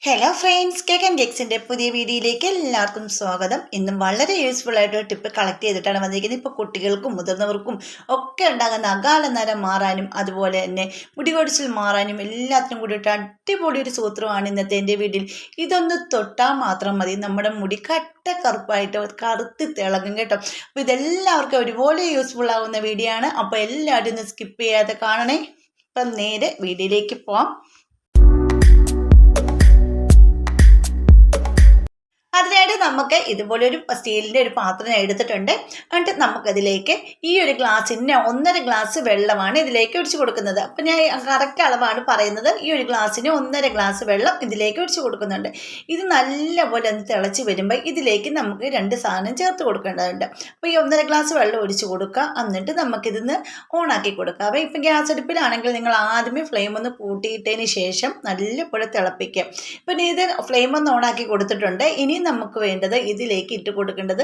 Hello friends, cake and കേക്സിൻ്റെ പുതിയ വീഡിയോയിലേക്ക് എല്ലാവർക്കും സ്വാഗതം. ഇന്നും വളരെ യൂസ്ഫുൾ ആയിട്ടൊരു ടിപ്പ് കളക്ട് ചെയ്തിട്ടാണ് വന്നിരിക്കുന്നത്. ഇപ്പോൾ കുട്ടികൾക്കും മുതിർന്നവർക്കും ഒക്കെ ഉണ്ടാകുന്ന അകാല നരം മാറാനും അതുപോലെ തന്നെ മുടി കൊഴിച്ചിൽ മാറാനും എല്ലാത്തിനും കൂടിയിട്ട് അടിപൊളി ഒരു സൂത്രമാണ് ഇന്നത്തെ എൻ്റെ വീഡിയോയിൽ. ഇതൊന്ന് തൊട്ടാൽ മാത്രം മതി, നമ്മുടെ മുടി കട്ട കറുപ്പായിട്ട് കറുത്ത് തിളങ്ങും കേട്ടോ. അപ്പോൾ ഇതെല്ലാവർക്കും ഒരുപോലെ യൂസ്ഫുൾ ആകുന്ന വീഡിയോ ആണ്. അപ്പോൾ എല്ലാവരും ഒന്ന് സ്കിപ്പ് ചെയ്യാതെ കാണണേ. അപ്പം നേരെ വീഡിയോയിലേക്ക് പോവാം. അതിനായിട്ട് നമുക്ക് ഇതുപോലൊരു സ്റ്റീലിൻ്റെ ഒരു പാത്രം എടുത്തിട്ടുണ്ട്. എന്നിട്ട് നമുക്കതിലേക്ക് ഈ ഒരു ഗ്ലാസ്സിന് 1.5 ഗ്ലാസ് വെള്ളമാണ് ഇതിലേക്ക് ഒഴിച്ച് കൊടുക്കുന്നത്. അപ്പം ഞാൻ കറക്റ്റ് അളവാണ് പറയുന്നത്. ഈ ഒരു ഗ്ലാസ്സിന് 1.5 ഗ്ലാസ് വെള്ളം ഇതിലേക്ക് ഒഴിച്ച് കൊടുക്കുന്നുണ്ട്. ഇത് നല്ലപോലെ ഒന്ന് തിളച്ച് വരുമ്പോൾ ഇതിലേക്ക് നമുക്ക് 2 സാധനം ചേർത്ത് കൊടുക്കേണ്ടതുണ്ട്. അപ്പോൾ ഈ 1.5 ഗ്ലാസ് വെള്ളം ഒഴിച്ച് കൊടുക്കുക. എന്നിട്ട് നമുക്കിതിന്ന് ഓണാക്കി കൊടുക്കുക. അപ്പോൾ ഇപ്പം ഗ്യാസ് അടുപ്പിലാണെങ്കിൽ നിങ്ങൾ ആദ്യമേ ഫ്ലെയിം ഒന്ന് കൂട്ടിയിട്ടതിന് ശേഷം നല്ലപോലെ തിളപ്പിക്കുക. പിന്നെ ഇത് ഫ്ലെയിം ഒന്ന് ഓണാക്കി കൊടുത്തിട്ടുണ്ട്. ഇനി നമുക്ക് വേണ്ടത് ഇതിലേക്ക് ഇട്ട് കൊടുക്കേണ്ടത്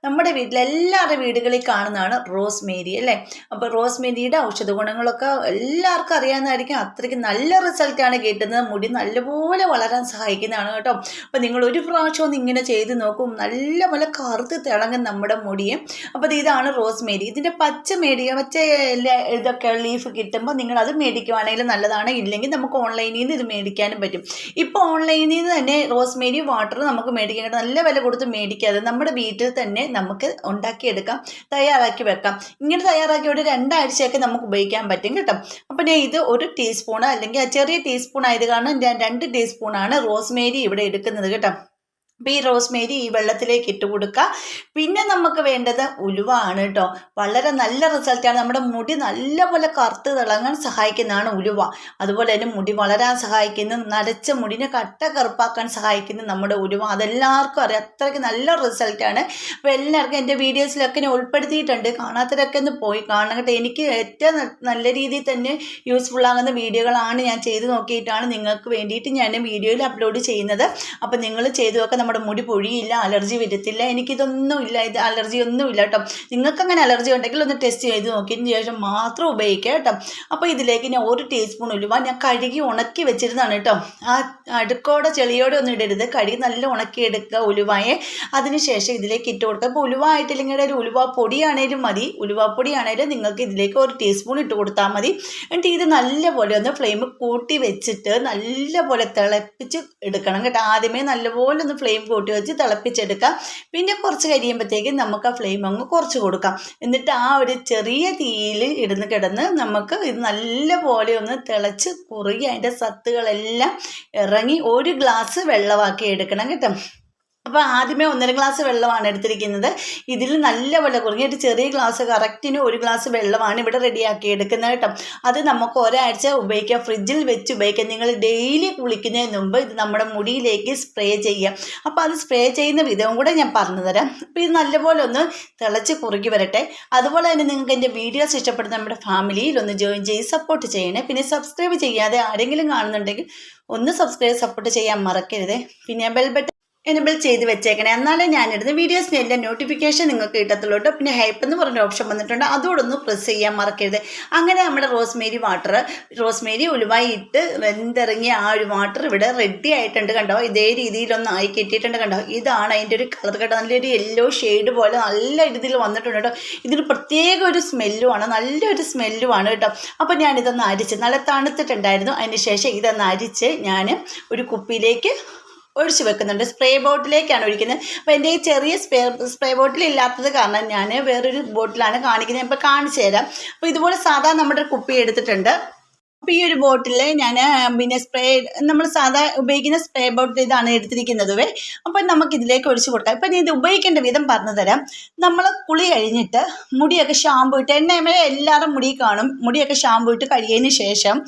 നമ്മുടെ വീട്ടിലെല്ലാവരുടെ വീടുകളിൽ കാണുന്നതാണ് റോസ്മേരി അല്ലേ. അപ്പോൾ റോസ്മേരിയുടെ ഔഷധ ഗുണങ്ങളൊക്കെ എല്ലാവർക്കും അറിയാവുന്നതായിരിക്കും. അത്രയ്ക്ക് നല്ല റിസൾട്ടാണ് കിട്ടുന്നത്. മുടി നല്ലപോലെ വളരാൻ സഹായിക്കുന്നതാണ് കേട്ടോ. അപ്പോൾ നിങ്ങൾ ഒരു പ്രാവശ്യം ഒന്ന് ഇങ്ങനെ ചെയ്ത് നോക്കും, നല്ലപോലെ കറുത്ത് തിളങ്ങും നമ്മുടെ മുടിയെ. അപ്പോൾ ഇതാണ് റോസ്മേരി. ഇതിൻ്റെ പച്ച ഇതൊക്കെ ലീഫ് കിട്ടുമ്പോൾ നിങ്ങളത് മേടിക്കുവാണെങ്കിൽ നല്ലതാണ്. ഇല്ലെങ്കിൽ നമുക്ക് ഓൺലൈനിൽ നിന്ന് ഇത് മേടിക്കാനും പറ്റും. ഇപ്പോൾ ഓൺലൈനിൽ നിന്ന് തന്നെ റോസ്മേരി വാട്ടർ നമുക്ക് മേടിക്കാൻ നല്ല വില കൊടുത്ത് മേടിക്കാതെ നമ്മുടെ വീട്ടിൽ തന്നെ നമുക്ക് ഉണ്ടാക്കിയെടുക്കാം, തയ്യാറാക്കി വെക്കാം. ഇങ്ങനെ തയ്യാറാക്കി ഒരു 2 ആഴ്ചയൊക്കെ നമുക്ക് ഉപയോഗിക്കാൻ പറ്റും കേട്ടോ. അപ്പം ഞാൻ ഇത് 1 ടീസ്പൂൺ അല്ലെങ്കിൽ ചെറിയ ടീസ്പൂൺ ആയത് കാരണം ഞാൻ 2 ടീസ്പൂണാണ് റോസ്മേരി ഇവിടെ എടുക്കുന്നത് കേട്ടോ. അപ്പോൾ ഈ റോസ്മേരി ഈ വെള്ളത്തിലേക്ക് ഇട്ട് കൊടുക്കുക. പിന്നെ നമുക്ക് വേണ്ടത് ഉലുവ ആണ് കേട്ടോ. വളരെ നല്ല റിസൾട്ടാണ്. നമ്മുടെ മുടി നല്ലപോലെ കറുത്ത് തിളങ്ങാൻ സഹായിക്കുന്നതാണ് ഉലുവ. അതുപോലെ തന്നെ മുടി വളരാൻ സഹായിക്കുന്നു, നരച്ച മുടിനെ കട്ട കറുപ്പാക്കാൻ സഹായിക്കുന്നു നമ്മുടെ ഉലുവ. അതെല്ലാവർക്കും അറിയാം, അത്രയ്ക്ക് നല്ല റിസൾട്ടാണ്. അപ്പോൾ എല്ലാവർക്കും എൻ്റെ വീഡിയോസിലൊക്കെ ഞാൻ ഉൾപ്പെടുത്തിയിട്ടുണ്ട്. കാണാത്തവരൊക്കെ ഒന്ന് പോയി കാണണം കേട്ടോ. എനിക്ക് ഏറ്റവും നല്ല രീതിയിൽ തന്നെ യൂസ്ഫുൾ ആകുന്ന വീഡിയോകളാണ് ഞാൻ ചെയ്ത് നോക്കിയിട്ടാണ് നിങ്ങൾക്ക് വേണ്ടിയിട്ട് ഞാൻ വീഡിയോയിൽ അപ്ലോഡ് ചെയ്യുന്നത്. അപ്പോൾ നിങ്ങൾ ചെയ്ത് നോക്കുക. നമ്മുടെ മുടി പൊഴിയില്ല, അലർജി വരത്തില്ല. എനിക്കിതൊന്നും ഇല്ല, ഇത് അലർജി ഒന്നും ഇല്ല കേട്ടോ. നിങ്ങൾക്ക് അങ്ങനെ അലർജി ഉണ്ടെങ്കിൽ ഒന്ന് ടെസ്റ്റ് ചെയ്ത് നോക്കിയതിന് ശേഷം മാത്രം ഉപയോഗിക്കുക കേട്ടോ. അപ്പോൾ ഇതിലേക്ക് ഞാൻ 1 ടീസ്പൂൺ ഉലുവ ഞാൻ കഴുകി ഉണക്കി വെച്ചിരുന്നതാണ് കേട്ടോ. ആ അടുക്കോടെ ചെളിയോടെ ഒന്നും ഇടരുത്, കഴുകി നല്ല ഉണക്കി എടുക്കുക ഉലുവയെ. അതിനുശേഷം ഇതിലേക്ക് ഇട്ട് കൊടുക്കുക. അപ്പോൾ ഉലുവ ആയിട്ടില്ലെങ്കിൽ ഒരു ഉലുവ പൊടിയാണേലും മതി. ഉലുവപ്പൊടിയാണേലും നിങ്ങൾക്ക് ഇതിലേക്ക് 1 ടീസ്പൂൺ ഇട്ട് കൊടുത്താൽ മതി. എന്നിട്ട് ഇത് നല്ലപോലെ ഒന്ന് ഫ്ലെയിം കൂട്ടി വെച്ചിട്ട് നല്ലപോലെ തിളപ്പിച്ച് എടുക്കണം കേട്ടോ. ആദ്യമേ നല്ലപോലെ ഒന്ന് ഫ്ലെയിം കൂട്ടി വെച്ച് തിളപ്പിച്ചെടുക്കാം. പിന്നെ കുറച്ച് കഴിയുമ്പോഴത്തേക്കും നമുക്ക് ആ ഫ്ലെയിം അങ്ങ് കുറച്ച് കൊടുക്കാം. എന്നിട്ട് ആ ഒരു ചെറിയ തീയിൽ കിടന്ന് നമുക്ക് ഇത് നല്ലപോലെ ഒന്ന് തിളച്ച് കുറുകി അതിൻ്റെ സത്തുകളെല്ലാം ഇറങ്ങി 1 ഗ്ലാസ് വെള്ളമാക്കി എടുക്കണം കേട്ടോ. അപ്പോൾ ആദ്യമേ 1.5 ഗ്ലാസ് വെള്ളമാണ് എടുത്തിരിക്കുന്നത്. ഇതിൽ നല്ലപോലെ കുറുങ്ങി ഒരു ചെറിയ ഗ്ലാസ് കറക്റ്റിന് 1 ഗ്ലാസ് വെള്ളമാണ് ഇവിടെ റെഡിയാക്കി എടുക്കുന്നത് കേട്ടോ. അത് നമുക്ക് ഒരാഴ്ച ഉപയോഗിക്കാം, ഫ്രിഡ്ജിൽ വെച്ച് ഉപയോഗിക്കാം. നിങ്ങൾ ഡെയിലി കുളിക്കുന്നതിന് മുമ്പ് ഇത് നമ്മുടെ മുടിയിലേക്ക് സ്പ്രേ ചെയ്യാം. അപ്പോൾ അത് സ്പ്രേ ചെയ്യുന്ന വിധവും കൂടെ ഞാൻ പറഞ്ഞു തരാം. അപ്പോൾ ഇത് നല്ലപോലെ ഒന്ന് തിളച്ച് കുറുകി വരട്ടെ. അതുപോലെ തന്നെ നിങ്ങൾക്ക് എൻ്റെ വീഡിയോസ് ഇഷ്ടപ്പെടുന്ന നമ്മുടെ ഫാമിലിയിൽ ഒന്ന് ജോയിൻ ചെയ്ത് സപ്പോർട്ട് ചെയ്യണേ. പിന്നെ സബ്സ്ക്രൈബ് ചെയ്യാതെ ആരെങ്കിലും കാണുന്നുണ്ടെങ്കിൽ ഒന്ന് സപ്പോർട്ട് ചെയ്യാൻ മറക്കരുതേ. പിന്നെ ബെൽ ബട്ടൺ എനേബിൾ ചെയ്ത് വെച്ചേക്കണേ. എന്നാലേ ഞാനിടുന്ന വീഡിയോസിന് എൻ്റെ നോട്ടിഫിക്കേഷൻ നിങ്ങൾക്ക് കിട്ടത്തുള്ളൂ കേട്ടോ. പിന്നെ ഹൈപ്പ് എന്ന് പറഞ്ഞ ഓപ്ഷൻ വന്നിട്ടുണ്ട്, അതോടൊന്ന് പ്രസ് ചെയ്യാൻ മറക്കരുത്. അങ്ങനെ നമ്മുടെ റോസ്മേരി ഉലുവായി ഇട്ട് വെന്തിറങ്ങിയ ആ ഒരു വാട്ടർ ഇവിടെ റെഡി ആയിട്ടുണ്ട് കണ്ടോ. ഇതേ രീതിയിലൊന്ന് ആയി കിട്ടിയിട്ടുണ്ട് കണ്ടോ. ഇതാണ് അതിൻ്റെ ഒരു കളർ കേട്ടോ. നല്ലൊരു യെല്ലോ ഷെയ്ഡ് പോലെ നല്ല രീതിയിൽ വന്നിട്ടുണ്ട് കേട്ടോ. ഇതിന് പ്രത്യേക ഒരു സ്മെല്ലുമാണ്, നല്ലൊരു സ്മെല്ലുമാണ് കേട്ടോ. അപ്പോൾ ഞാനിതൊന്ന് അരിച്ച് നല്ല തണുത്തിട്ടുണ്ടായിരുന്നു. അതിന് ശേഷം ഇതൊന്ന് അരിച്ച് ഞാൻ ഒരു കുപ്പിയിലേക്ക് ഒഴിച്ച് വെക്കുന്നുണ്ട്. സ്പ്രേ ബോട്ടിലേക്കാണ് ഒഴിക്കുന്നത്. അപ്പോൾ എൻ്റെ ഈ ചെറിയ സ്പ്രേ ബോട്ടിൽ ഇല്ലാത്തത് കാരണം ഞാൻ വേറൊരു ബോട്ടിലാണ് കാണിക്കുന്നത്. അപ്പോൾ കാണിച്ചു തരാം. അപ്പോൾ ഇതുപോലെ സാധാരണ നമ്മുടെ കുപ്പി എടുത്തിട്ടുണ്ട്. അപ്പോൾ ഈ ഒരു ബോട്ടിൽ ഞാൻ പിന്നെ നമ്മൾ സാധാ ഉപയോഗിക്കുന്ന സ്പ്രേ ബോട്ടിൽ ഇതാണ് എടുത്തിരിക്കുന്നത്. അപ്പോൾ നമുക്കിതിലേക്ക് ഒഴിച്ച് കൊടുക്കാം. ഇപ്പം ഇത് ഉപയോഗിക്കേണ്ട വിധം പറഞ്ഞു തരാം. നമ്മൾ കുളി കഴിഞ്ഞിട്ട് മുടിയൊക്കെ ഷാമ്പു ഇട്ട് എല്ലാവരും മുടി കാണും. മുടിയൊക്കെ ഷാമ്പു ഇട്ട് കഴിയുന്നതിന് ശേഷം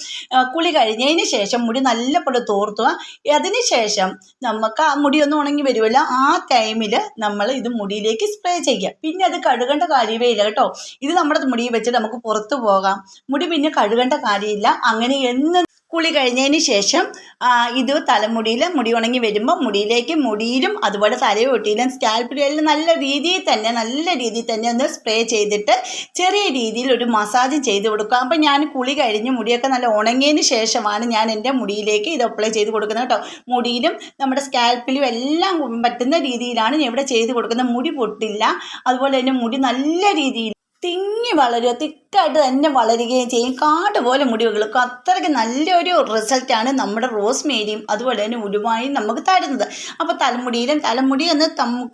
കുളി കഴിഞ്ഞതിന് ശേഷം മുടി നല്ലപോലെ തോർത്തുക. അതിന് ശേഷം നമുക്ക് ആ മുടിയൊന്നും ഉണങ്ങി വരുമല്ലോ, ആ ടൈമിൽ നമ്മൾ ഇത് മുടിയിലേക്ക് സ്പ്രേ ചെയ്യുക. പിന്നെ അത് കഴുകേണ്ട കാര്യമേ ഇല്ല കേട്ടോ. ഇത് നമ്മുടെ മുടി വെച്ചിട്ട് നമുക്ക് പുറത്ത് പോകാം. മുടി പിന്നെ കഴുകേണ്ട കാര്യമില്ല. അങ്ങനെ എന്ന് കുളി കഴിഞ്ഞതിന് ശേഷം ഇത് തലമുടിയിൽ മുടി ഉണങ്ങി വരുമ്പോൾ മുടിയിലും അതുപോലെ തലയൊട്ടിയിലും സ്കാൽപ്പിലും എല്ലാം നല്ല രീതിയിൽ തന്നെ ഒന്ന് സ്പ്രേ ചെയ്തിട്ട് ചെറിയ രീതിയിൽ ഒരു മസാജ് ചെയ്ത് കൊടുക്കുക. അപ്പോൾ ഞാൻ കുളി കഴിഞ്ഞ് മുടിയൊക്കെ നല്ല ഉണങ്ങിയതിന് ശേഷമാണ് ഞാൻ എൻ്റെ മുടിയിലേക്ക് ഇത് അപ്ലൈ ചെയ്ത് കൊടുക്കുന്നത് കേട്ടോ. മുടിയിലും നമ്മുടെ സ്കാൽപ്പിലും എല്ലാം പറ്റുന്ന രീതിയിലാണ് ഞാൻ ഇവിടെ ചെയ്ത് കൊടുക്കുന്നത്. മുടി പൊട്ടില്ല, അതുപോലെ തന്നെ മുടി നല്ല രീതിയിൽ തിങ്ങി വളരുക, തിക്കായിട്ട് തന്നെ വളരുകയും ചെയ്യും. കാട് പോലെ മുടി വെളുക്കും. അത്രയ്ക്ക് നല്ലൊരു റിസൾട്ടാണ് നമ്മുടെ റോസ്മേരിയും അതുപോലെ തന്നെ ഉലുവായും നമുക്ക് തരുന്നത്. അപ്പോൾ തലമുടി ഒന്ന്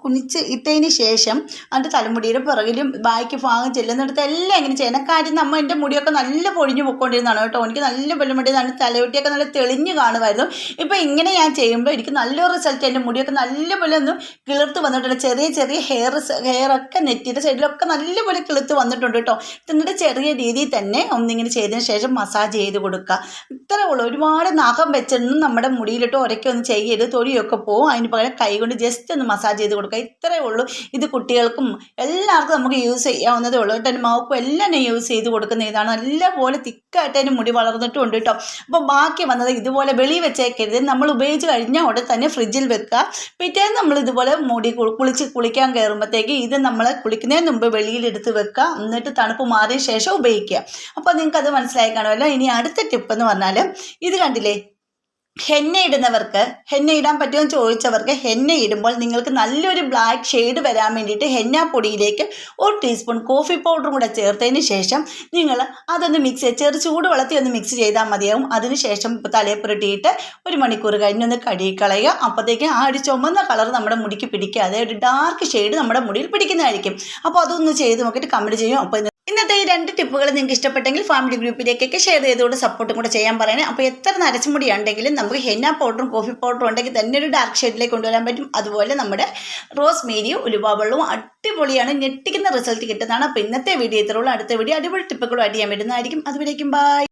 കുനിച്ച് ഇട്ടതിന് ശേഷം അത് തലമുടിയുടെ പിറകിലും ബാക്കി ഭാഗം ചെല്ലുന്നിടത്ത് എല്ലാം ഇങ്ങനെ ചെയ്യണം. കാര്യം എൻ്റെ മുടിയൊക്കെ നല്ല പൊഴിഞ്ഞു പൊയ്ക്കൊണ്ടിരുന്നതാണ് കേട്ടോ. എനിക്ക് നല്ല വെള്ളുമുടി, നല്ല തലയൊട്ടിയൊക്കെ നല്ല തെളിഞ്ഞ് കാണുമായിരുന്നു. ഇപ്പോൾ ഇങ്ങനെ ഞാൻ ചെയ്യുമ്പോൾ എനിക്ക് നല്ലൊരു റിസൾട്ട്. എൻ്റെ മുടിയൊക്കെ നല്ലപോലെ ഒന്ന് കിളിർത്ത് വന്നിട്ടുണ്ട്. ചെറിയ ഹെയറൊക്കെ നെറ്റിയുടെ സൈഡിലൊക്കെ നല്ലപോലെ കിളിർത്ത് വന്നിട്ടുണ്ട് കേട്ടോ. എന്നിട്ട് ചെറിയ രീതിയിൽ തന്നെ ഒന്നിങ്ങനെ ചെയ്തതിന് ശേഷം മസാജ് ചെയ്ത് കൊടുക്കുക. ഇത്രയേ ഉള്ളൂ. ഒരുപാട് നഖം വെച്ചൊന്നും നമ്മുടെ മുടിയിലിട്ട് ഉരയ്ക്കൊന്നും ചെയ്യരുത്, തൊലിയൊക്കെ പോകും. അതിന് പകരം കൈ കൊണ്ട് ജസ്റ്റ് ഒന്ന് മസാജ് ചെയ്ത് കൊടുക്കുക. ഇത്രയേ ഉള്ളൂ. ഇത് കുട്ടികൾക്കും എല്ലാവർക്കും നമുക്ക് യൂസ് ചെയ്യാവുന്നതേ ഉള്ളൂ കേട്ടോ. മൗക്കും എല്ലാം യൂസ് ചെയ്ത് കൊടുക്കുന്ന ഇതാണ്. നല്ലപോലെ തിക്കായിട്ട് അതിന് മുടി വളർന്നിട്ടുണ്ട് കേട്ടോ. അപ്പോൾ ബാക്കി വന്നത് ഇതുപോലെ വെളി വെച്ചേക്കരുത്. നമ്മൾ ഉപയോഗിച്ച് കഴിഞ്ഞാൽ ഉടനെ തന്നെ ഫ്രിഡ്ജിൽ വെക്കുക. പിറ്റേന്ന് നമ്മൾ ഇതുപോലെ മുടി കുളിക്കാൻ കയറുമ്പോഴത്തേക്ക് ഇത് നമ്മൾ കുളിക്കുന്നതിന് മുമ്പ് വെളിയിലെടുത്ത് വെക്കുക. എന്നിട്ട് തണുപ്പ് മാറിയ ശേഷം ഉപയോഗിക്കുക. അപ്പോൾ നിങ്ങൾക്ക് അത് മനസ്സിലായി കാണുമല്ലോ. ഇനി അടുത്ത ടിപ്പ് എന്ന് പറഞ്ഞാൽ ഇത് കണ്ടില്ലേ, ഹെന്ന ഇടാൻ പറ്റുമോ എന്ന് ചോദിച്ചവർക്ക് ഹെന്ന ഇടുമ്പോൾ നിങ്ങൾക്ക് നല്ലൊരു ബ്ലാക്ക് ഷെയ്ഡ് വരാൻ വേണ്ടിയിട്ട് ഹെന്ന പൊടിയിലേക്ക് 1 ടീസ്പൂൺ കോഫി പൗഡറും കൂടെ ചേർത്തതിന് ശേഷം നിങ്ങൾ അതൊന്ന് ചെറു ചൂടുവെള്ളത്തിൽ ഒന്ന് മിക്സ് ചെയ്താൽ മതിയാവും. അതിനുശേഷം തലയിൽ പുരട്ടിയിട്ട് 1 മണിക്കൂർ കഴിഞ്ഞൊന്ന് കഴുകിക്കളയുക. അപ്പോഴത്തേക്ക് ആ ഒരു ചുമന്ന കളർ നമ്മുടെ മുടിക്ക് പിടിക്കാതെ ഒരു ഡാർക്ക് ഷെയ്ഡ് നമ്മുടെ മുടിയിൽ പിടിക്കുന്നതായിരിക്കും. അപ്പോൾ അതൊന്ന് ചെയ്ത് നോക്കിയിട്ട് കമൻറ്റ് ചെയ്യും. അപ്പോൾ ഇന്നത്തെ ഈ 2 ടിപ്പുകൾ നിങ്ങൾക്ക് ഇഷ്ടപ്പെട്ടെങ്കിൽ ഫാമിലി ഗ്രൂപ്പിലേക്കൊക്കെ ഷെയർ ചെയ്തുകൊണ്ട് സപ്പോർട്ടും കൂടെ ചെയ്യാൻ പറയണേ. അപ്പോൾ എത്ര നരച്ചുമുടി ഉണ്ടെങ്കിലും നമുക്ക് ഹെന്ന പൗഡറും കോഫി പൗഡറും ഉണ്ടെങ്കിൽ തന്നെ ഒരു ഡാർക്ക് ഷെയ്ഡിലേക്ക് കൊണ്ടുവരാൻ പറ്റും. അതുപോലെ നമ്മുടെ റോസ്മേരിയും ഉലുവ വെള്ളവും അടിപൊളിയാണ്, ഞെട്ടിക്കുന്ന റിസൾട്ട് കിട്ടുന്നതാണ്. അപ്പോൾ ഇന്നത്തെ വീഡിയോ ഇത്രയുള്ളൂ. അടുത്ത വീഡിയോ അടിപൊളി ടിപ്പുകളും ആയിട്ട് ചെയ്യാൻ വരുന്നതായിരിക്കും. അതുവരേക്കും ബൈ.